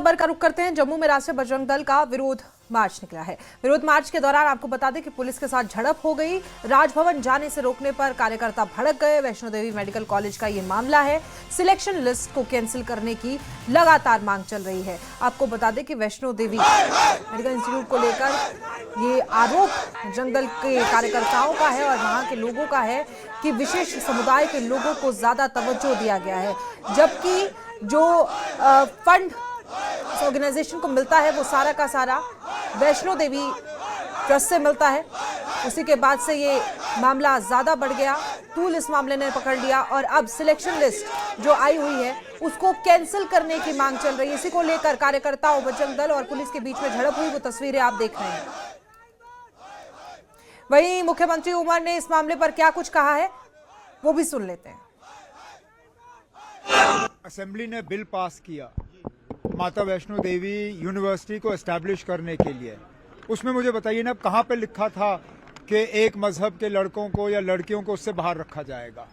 खबर का रुख करते हैं। जम्मू में राष्ट्रीय बजरंग दल का विरोध मार्च निकला है। विरोध मार्च के दौरान आपको बता दें कि पुलिस के साथ झड़प हो गई। राजभवन जाने से रोकने पर कार्यकर्ता भड़क गए। वैष्णो देवी मेडिकल कॉलेज का ये मामला है। सिलेक्शन लिस्ट को कैंसिल करने की लगातार मांग चल रही है। आपको बता दें कि वैष्णो देवी मेडिकल इंस्टीट्यूट को लेकर ये आरोप जंगल के कार्यकर्ताओं का है और वहां के लोगों का है कि विशेष समुदाय के लोगों को ज्यादा तवज्जो दिया गया है, जबकि जो फंड ऑर्गेनाइजेशन को मिलता है वो सारा का सारा वैष्णो देवी ट्रस्ट से मिलता है। उसी के बाद से ये मामला ज्यादा बढ़ गया। तूल इस मामले ने पकड़ लिया और अब सिलेक्शन लिस्ट जो आई हुई है उसको कैंसिल करने की मांग चल रही है। इसी को लेकर कार्यकर्ताओं, बजरंग दल और पुलिस के बीच में झड़प हुई, वो तस्वीरें आप देख रहे हैं। वहीं मुख्यमंत्री उमर ने इस मामले पर क्या कुछ कहा है वो भी सुन लेते हैं। असेंबली ने बिल पास किया माता वैष्णो देवी यूनिवर्सिटी को एस्टैब्लिश करने के लिए। उसमें मुझे बताइए ना, कहाँ पे लिखा था कि एक मजहब के लड़कों को या लड़कियों को उससे बाहर रखा जाएगा।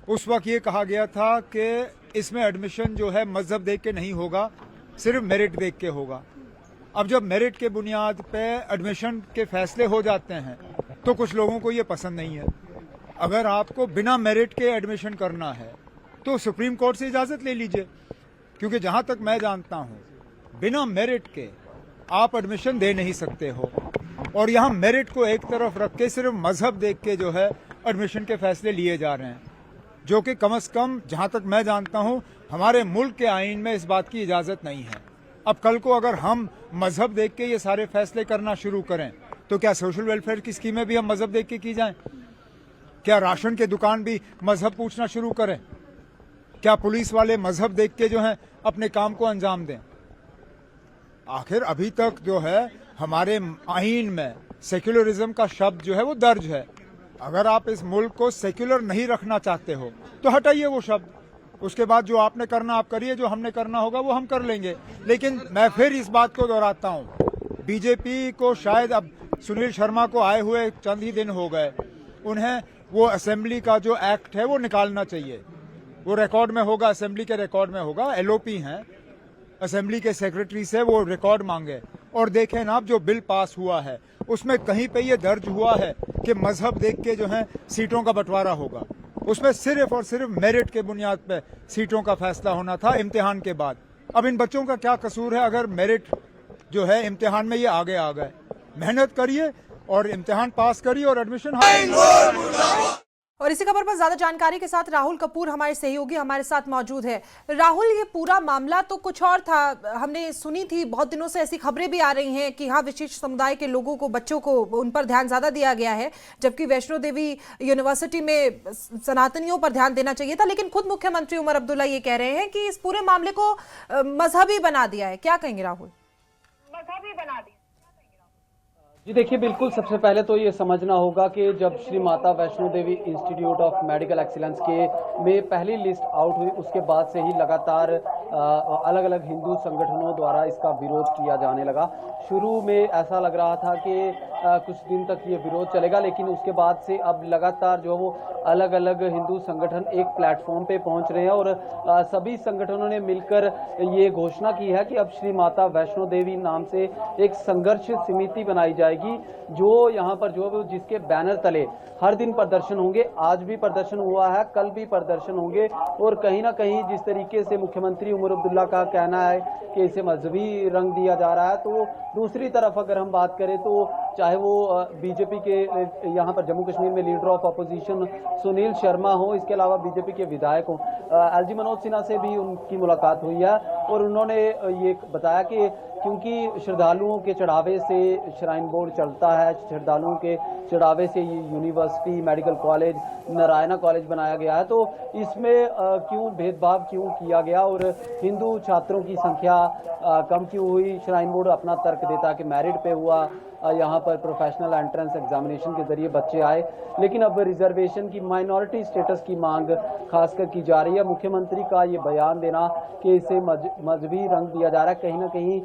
उस वक्त ये कहा गया था कि इसमें एडमिशन जो है मजहब देख के नहीं होगा, सिर्फ मेरिट देख के होगा। अब जब मेरिट के बुनियाद पे एडमिशन के फैसले हो जाते हैं तो कुछ लोगों को ये पसंद नहीं है। अगर आपको बिना मेरिट के एडमिशन करना है तो सुप्रीम कोर्ट से इजाजत ले लीजिए, क्योंकि जहां तक मैं जानता हूं बिना मेरिट के आप एडमिशन दे नहीं सकते हो। और यहां मेरिट को एक तरफ रख के सिर्फ मजहब देख के जो है एडमिशन के फैसले लिए जा रहे हैं, जो कि कम से कम जहां तक मैं जानता हूं हमारे मुल्क के आईन में इस बात की इजाजत नहीं है। अब कल को अगर हम मजहब देख के ये सारे फैसले करना शुरू करें तो क्या सोशल वेलफेयर की स्कीमें भी हम मजहब देख के की जाएं? क्या राशन के दुकान भी मजहब पूछना शुरू करें? क्या पुलिस वाले मजहब देख के जो है अपने काम को अंजाम दें? आखिर अभी तक जो है हमारे आईन में सेक्युलरिज्म का शब्द जो है वो दर्ज है। अगर आप इस मुल्क को सेक्युलर नहीं रखना चाहते हो तो हटाइए वो शब्द। उसके बाद जो आपने करना आप करिए, जो हमने करना होगा वो हम कर लेंगे। लेकिन मैं फिर इस बात को दोहराता हूं, बीजेपी को शायद अब सुनील शर्मा को आए हुए चंद ही दिन हो गए, उन्हें वो असेंबली का जो एक्ट है वो निकालना चाहिए। वो रिकॉर्ड में होगा, असेंबली के रिकॉर्ड में होगा। एलओपी हैं, असेंबली के सेक्रेटरी से वो रिकॉर्ड मांगे और देखें ना, जो बिल पास हुआ है उसमें कहीं पे ये दर्ज हुआ है कि मजहब देख के जो है सीटों का बंटवारा होगा। उसमें सिर्फ और सिर्फ मेरिट के बुनियाद पे सीटों का फैसला होना था इम्तिहान के बाद। अब इन बच्चों का क्या कसूर है अगर मेरिट जो है इम्तिहान में ये आगे आ गए? मेहनत करिए और इम्तिहान पास करिए और एडमिशन। और इसी खबर पर ज्यादा जानकारी के साथ राहुल कपूर हमारे सहयोगी हमारे साथ मौजूद है। राहुल, ये पूरा मामला तो कुछ और था, हमने सुनी थी, बहुत दिनों से ऐसी खबरें भी आ रही हैं कि हाँ विशेष समुदाय के लोगों को, बच्चों को, उन पर ध्यान ज्यादा दिया गया है, जबकि वैष्णो देवी यूनिवर्सिटी में सनातनियों पर ध्यान देना चाहिए था। लेकिन खुद मुख्यमंत्री उमर अब्दुल्ला ये कह रहे हैं कि इस पूरे मामले को मजहबी बना दिया है। क्या कहेंगे राहुल? मजहबी बना दिया जी देखिए, बिल्कुल सबसे पहले तो ये समझना होगा कि जब Shri Mata Vaishno Devi institute of medical excellence के में पहली लिस्ट आउट हुई, उसके बाद से ही लगातार अलग अलग हिंदू संगठनों द्वारा इसका विरोध किया जाने लगा। शुरू में ऐसा लग रहा था कि कुछ दिन तक ये विरोध चलेगा, लेकिन उसके बाद से अब लगातार जो वो अलग अलग हिंदू संगठन एक प्लेटफॉर्म पे पहुंच रहे हैं और सभी संगठनों ने मिलकर ये घोषणा की है कि अब श्री माता वैष्णो देवी नाम से एक संघर्ष समिति बनाई जाएगी, जो यहाँ पर जो जिसके बैनर तले हर दिन प्रदर्शन होंगे। आज भी प्रदर्शन हुआ है, कल भी प्रदर्शन होंगे। और कहीं ना कहीं जिस तरीके से मुख्यमंत्री उमर अब्दुल्ला का कहना है कि इसे मजहबी रंग दिया जा रहा है, तो दूसरी तरफ अगर हम बात करें तो चाहे वो बीजेपी के यहाँ पर जम्मू कश्मीर में leader of opposition Sunil Sharma हो, इसके अलावा बीजेपी के विधायक हो, एलजी मनोज सिन्हा से भी उनकी मुलाकात हुई है और उन्होंने ये बताया कि क्योंकि श्रद्धालुओं के चढ़ावे से श्राइन बोर्ड चलता है, श्रद्धालुओं के चढ़ावे से ये university, medical college, Narayana college बनाया गया है, तो इसमें क्यों भेदभाव क्यों किया गया और हिंदू छात्रों की संख्या कम क्यों हुई? श्राइन बोर्ड अपना तर्क देता है कि मेरिट पे हुआ, यहाँ पर प्रोफेशनल एंट्रेंस एग्जामिनेशन के जरिए बच्चे आए, लेकिन अब रिजर्वेशन की माइनॉरिटी स्टेटस की मांग खासकर की जा रही है। मुख्यमंत्री का ये बयान देना कि इसे मजहबी रंग दिया जा रहा है, कहीं ना कहीं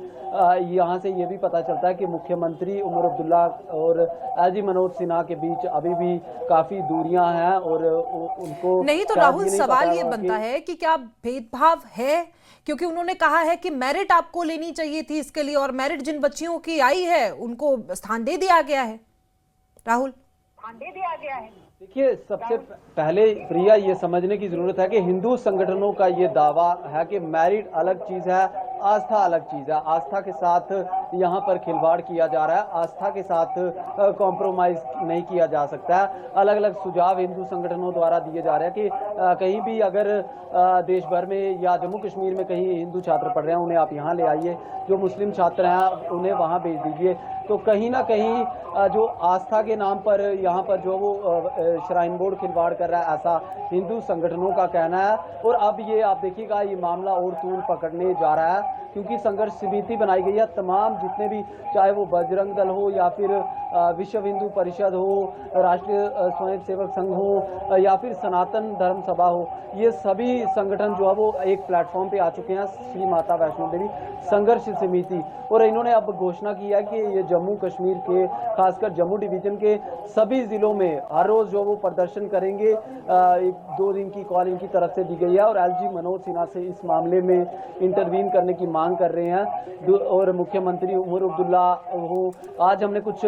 यहाँ से ये भी पता चलता है कि मुख्यमंत्री उमर अब्दुल्ला और एलजी मनोज सिन्हा के बीच अभी भी काफी दूरियां हैं और उनको नहीं तो शायद राहुल, नहीं सवाल पता ये होगा बनता है कि क्या भेदभाव है, क्योंकि उन्होंने कहा है कि मेरिट आपको लेनी चाहिए थी इसके लिए, और मेरिट जिन बच्चियों की आई है उनको स्थान दे दिया गया है। राहुल, ध्यान दे दिया गया है। देखिए, सबसे पहले प्रिया ये समझने की जरूरत है कि हिंदू संगठनों का ये दावा है कि मेरिट अलग चीज है, आस्था अलग चीज है। आस्था के साथ यहाँ पर खिलवाड़ किया जा रहा है, आस्था के साथ कॉम्प्रोमाइज नहीं किया जा सकता है। अलग अलग सुझाव हिंदू संगठनों द्वारा दिए जा रहे हैं कि कहीं भी अगर देश भर में या जम्मू कश्मीर में कहीं हिंदू छात्र पढ़ रहे हैं, उन्हें आप यहाँ ले आइए, जो मुस्लिम छात्र हैं उन्हें वहाँ भेज दीजिए। तो कहीं ना कहीं जो आस्था के नाम पर यहाँ पर जो वो श्राइन बोर्ड खिलवाड़ कर रहा है, ऐसा हिंदू संगठनों का कहना है। और अब ये आप देखिएगा, ये मामला और तूल पकड़ने जा रहा है, क्योंकि संघर्ष समिति बनाई गई है। तमाम जितने भी, चाहे वो बजरंग दल हो या फिर विश्व हिंदू परिषद हो, राष्ट्रीय स्वयं सेवक संघ हो या फिर सनातन धर्म सभा हो, ये सभी संगठन जो है वो एक प्लेटफॉर्म पे आ चुके हैं, श्री माता वैष्णो देवी संघर्ष समिति। और इन्होंने अब घोषणा की है कि ये जम्मू कश्मीर के, खासकर जम्मू डिवीजन के सभी जिलों में हर रोज जो वो प्रदर्शन करेंगे। 2 दिन की कॉल इनकी तरफ से दी गई है और एलजी मनोज सिन्हा से इस मामले में इंटरवीन करने की मांग कर रहे हैं। और मुख्यमंत्री उमर अब्दुल्ला हो, आज हमने कुछ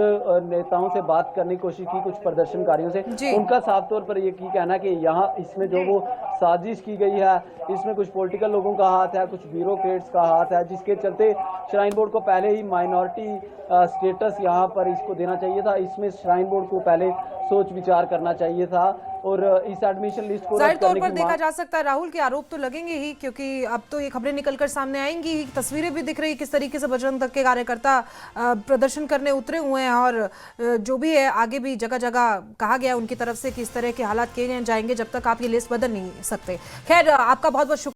नेताओं से बात करने की कोशिश की, कुछ प्रदर्शनकारियों से, उनका साफ तौर पर ये कहना है कि यहाँ इसमें जो वो साजिश की गई है, इसमें कुछ पॉलिटिकल लोगों का हाथ है, कुछ ब्यूरोक्रेट्स का हाथ है, जिसके चलते श्राइन बोर्ड को पहले ही माइनॉरिटी स्टेटस यहाँ पर इसको देना चाहिए था। इसमें श्राइन बोर्ड को पहले सोच विचार करना चाहिए था और इस एडमिशन लिस्ट को जाहिर तौर पर देखा जा सकता है राहुल कि आरोप तो लगेंगे ही, क्योंकि अब तो ये खबरें निकलकर सामने आएंगी ही, तस्वीरें भी दिख रही किस तरीके से बजरंग दल के कार्यकर्ता प्रदर्शन करने उतरे हुए हैं। और जो भी है, आगे भी जगह जगह कहा गया उनकी तरफ से कि इस तरह के हालात किए जाएंगे जब तक आप ये लिस्ट बदल नहीं सकते। खैर, आपका बहुत बहुत शुक्रिया।